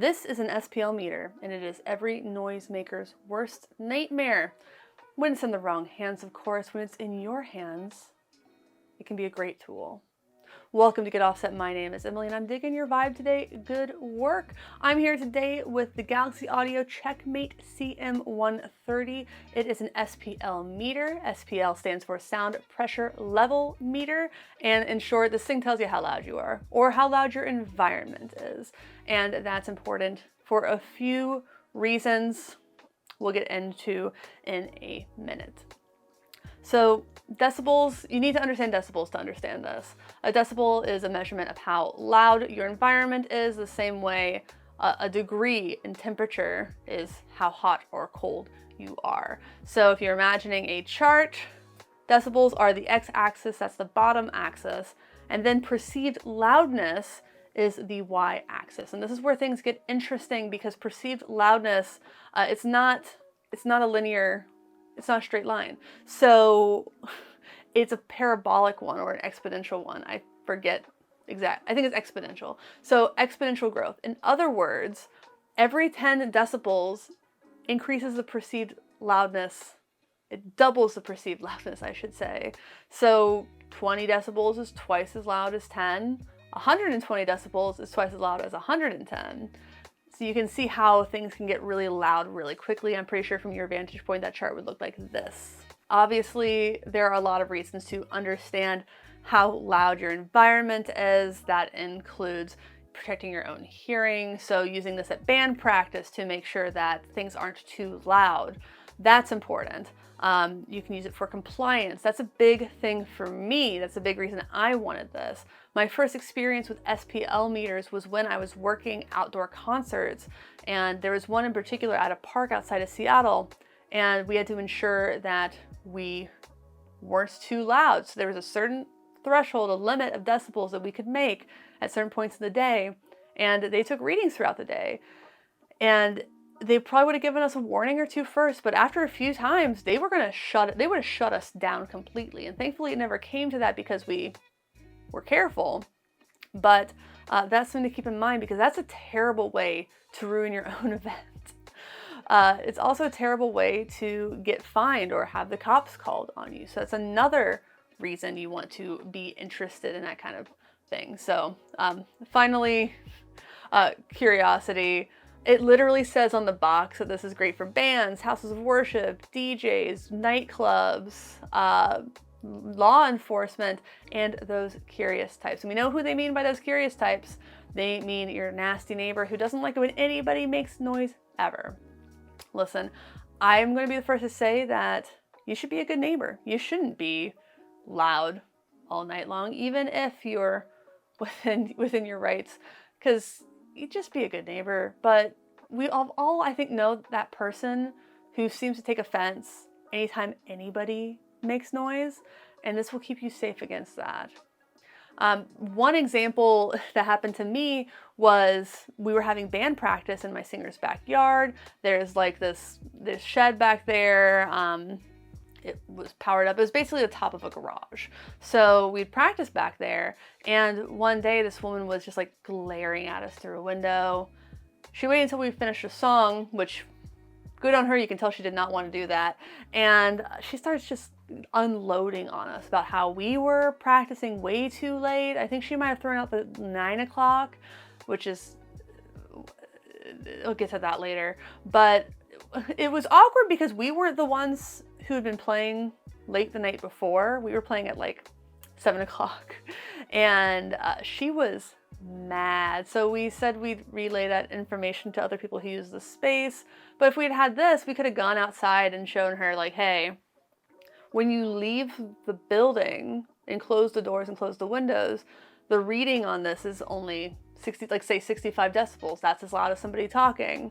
This is an SPL meter, and it is every noisemaker's worst nightmare. When it's in the wrong hands, of course. When it's in your hands, it can be a great tool. Welcome to Get Offset. My name is Emily, and I'm digging your vibe today. Good work. I'm here today with the Galaxy Audio Checkmate CM-130. It is an SPL meter. SPL stands for Sound Pressure Level Meter. And in short, this thing tells you how loud you are or how loud your environment is. And that's important for a few reasons we'll get into in a minute. So decibels, you need to understand decibels to understand this. A decibel is a measurement of how loud your environment is, the same way a degree in temperature is how hot or cold you are. So if you're imagining a chart, decibels are the x-axis, that's the bottom axis, and then perceived loudness is the y-axis. And this is where things get interesting because perceived loudness, it's not a linear, it's not a straight line. So it's a parabolic one or an exponential one. I forget exact. I think it's exponential. So exponential growth. In other words, every 10 decibels increases the perceived loudness. It doubles the perceived loudness, I should say. So 20 decibels is twice as loud as 10. 120 decibels is twice as loud as 110. So you can see how things can get really loud really quickly. I'm pretty sure from your vantage point, that chart would look like this. Obviously, there are a lot of reasons to understand how loud your environment is. That includes protecting your own hearing. So using this at band practice to make sure that things aren't too loud. That's important. You can use it for compliance. That's a big thing for me. That's a big reason I wanted this. My first experience with SPL meters was when I was working outdoor concerts, and there was one in particular at a park outside of Seattle, and we had to ensure that we weren't too loud. So there was a certain threshold, a limit of decibels that we could make at certain points in the day, and they took readings throughout the day. And they probably would have given us a warning or two first, but after a few times, they would have shut us down completely. And thankfully it never came to that because we were careful. But that's something to keep in mind because that's a terrible way to ruin your own event. It's also a terrible way to get fined or have the cops called on you. So that's another reason you want to be interested in that kind of thing. So finally, curiosity. It literally says on the box that this is great for bands, houses of worship, DJs, nightclubs, law enforcement, and those curious types. And we know who they mean by those curious types. They mean your nasty neighbor who doesn't like it when anybody makes noise ever. Listen, I'm going to be the first to say that you should be a good neighbor. You shouldn't be loud all night long, even if you're within your rights, because you just be a good neighbor. But we all I think know that person who seems to take offense anytime anybody makes noise, and this will keep you safe against that. One example that happened to me was we were having band practice in my singer's backyard. There's like this shed back there. It was powered up. It was basically the top of a garage. So we'd practice back there. And one day this woman was just like glaring at us through a window. She waited until we finished a song, which good on her. You can tell she did not want to do that. And she starts just unloading on us about how we were practicing way too late. I think she might have thrown out the 9 o'clock, which is, I'll get to that later. But it was awkward because we weren't the ones who had been playing late the night before. We were playing at like 7 o'clock, and she was mad. So we said we'd relay that information to other people who use the space. But if we'd had this, we could have gone outside and shown her like, hey, when you leave the building and close the doors and close the windows, the reading on this is only 60, like say 65 decibels. That's as loud as somebody talking.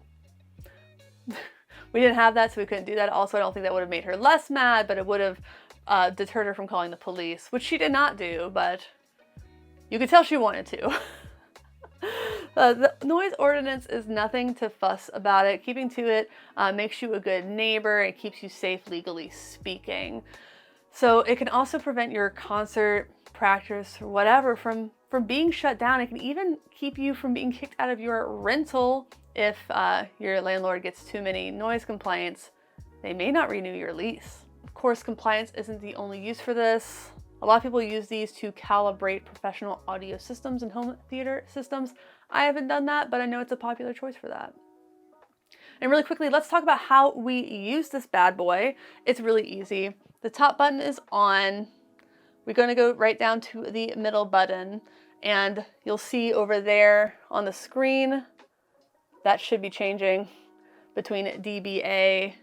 We didn't have that, so we couldn't do that. Also, I don't think that would have made her less mad, but it would have deterred her from calling the police, which she did not do, but you could tell she wanted to. The noise ordinance is nothing to fuss about it. Keeping to it makes you a good neighbor. It keeps you safe legally speaking. So it can also prevent your concert practice or whatever from being shut down. It can even keep you from being kicked out of your rental if your landlord gets too many noise complaints. They may not renew your lease. Of course, compliance isn't the only use for this. A lot of people use these to calibrate professional audio systems and home theater systems. I haven't done that, but I know it's a popular choice for that. And really quickly, let's talk about how we use this bad boy. It's really easy. The top button is on. We're going to go right down to the middle button, and you'll see over there on the screen that should be changing between dBA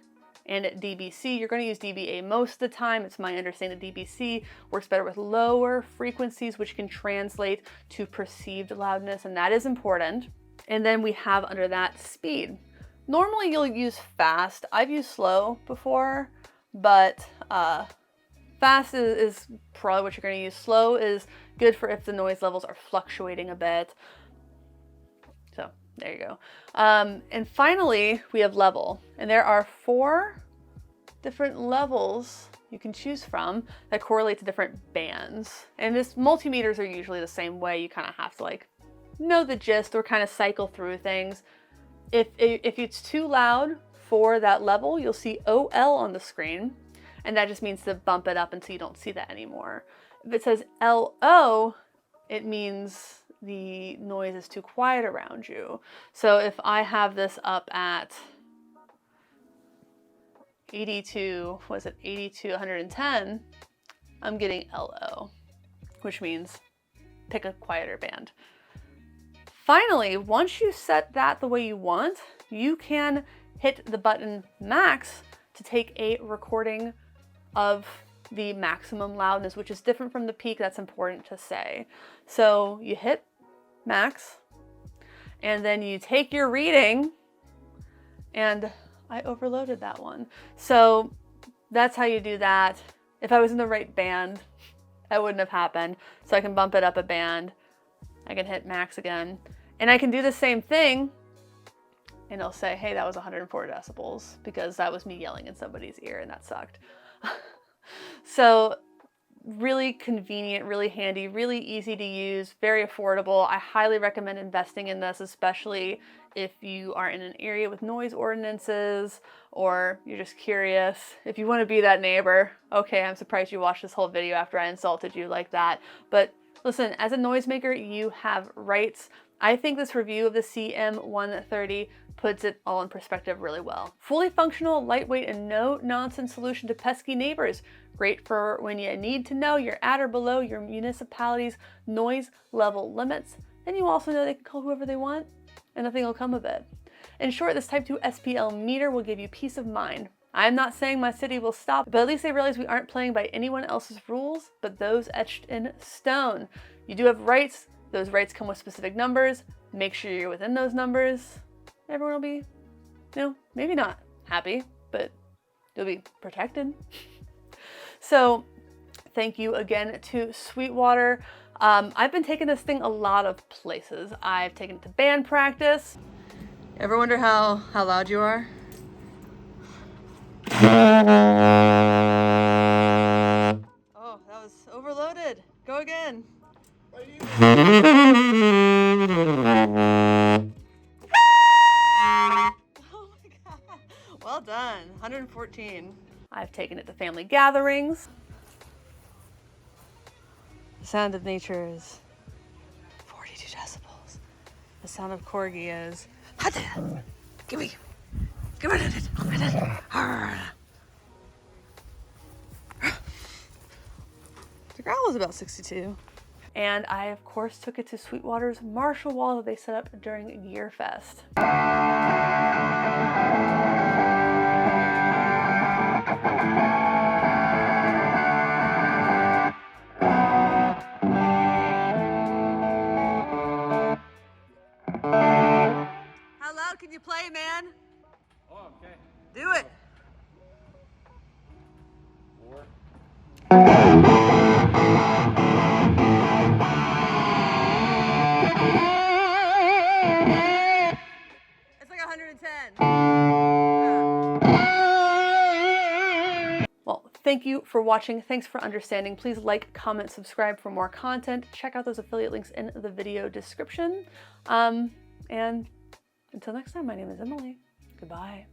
and dBc. You're going to use dBA most of the time. It's my understanding that dBc works better with lower frequencies, which can translate to perceived loudness, and that is important. And then we have under that speed. Normally you'll use fast. I've used slow before, but fast is probably what you're going to use. Slow is good for if the noise levels are fluctuating a bit. So there you go. And finally, we have level. And there are 4 different levels you can choose from that correlate to different bands. And this multimeters are usually the same way. You kind of have to like know the gist or kind of cycle through things. If it's too loud for that level, you'll see OL on the screen. And that just means to bump it up until you don't see that anymore. If it says LO, it means the noise is too quiet around you. So if I have this up at 82, was it 82, 110, I'm getting LO, which means pick a quieter band. Finally, once you set that the way you want, you can hit the button max to take a recording of the maximum loudness, which is different from the peak. That's important to say. So you hit max, and then you take your reading, and I overloaded that one. So that's how you do that. If I was in the right band, that wouldn't have happened. So I can bump it up a band. I can hit max again, and I can do the same thing, and it'll say, hey, that was 104 decibels, because that was me yelling in somebody's ear, and that sucked. So really convenient, really handy, really easy to use, very affordable. I highly recommend investing in this, especially if you are in an area with noise ordinances or you're just curious. If you want to be that neighbor, okay, I'm surprised you watched this whole video after I insulted you like that. But listen, as a noisemaker, you have rights. I think this review of the CM-130 puts it all in perspective really well. Fully functional, lightweight, and no-nonsense solution to pesky neighbors. Great for when you need to know you're at or below your municipality's noise level limits. Then you also know they can call whoever they want, and nothing will come of it. In short, this Type 2 SPL meter will give you peace of mind. I'm not saying my city will stop, but at least they realize we aren't playing by anyone else's rules, but those etched in stone. You do have rights. Those rights come with specific numbers. Make sure you're within those numbers. Everyone will be, maybe not happy, but you'll be protected. So thank you again to Sweetwater. I've been taking this thing a lot of places. I've taken it to band practice. Ever wonder how loud you are? Oh, that was overloaded. Go again. Oh my God. Well done. 114. I've taken it to family gatherings. The sound of nature is 42 decibels. The sound of corgi is give me it. The growl was about 62. And I, of course, took it to Sweetwater's Marshall Wall that they set up during Gear Fest. How loud can you play, man? Oh, okay. Do it. 4. It's like 110. Well, thank Thank you for watching. Thanks for understanding. Please like, comment, subscribe for more content. Check out those affiliate links in the video description. And until next time, my name is Emily. Goodbye.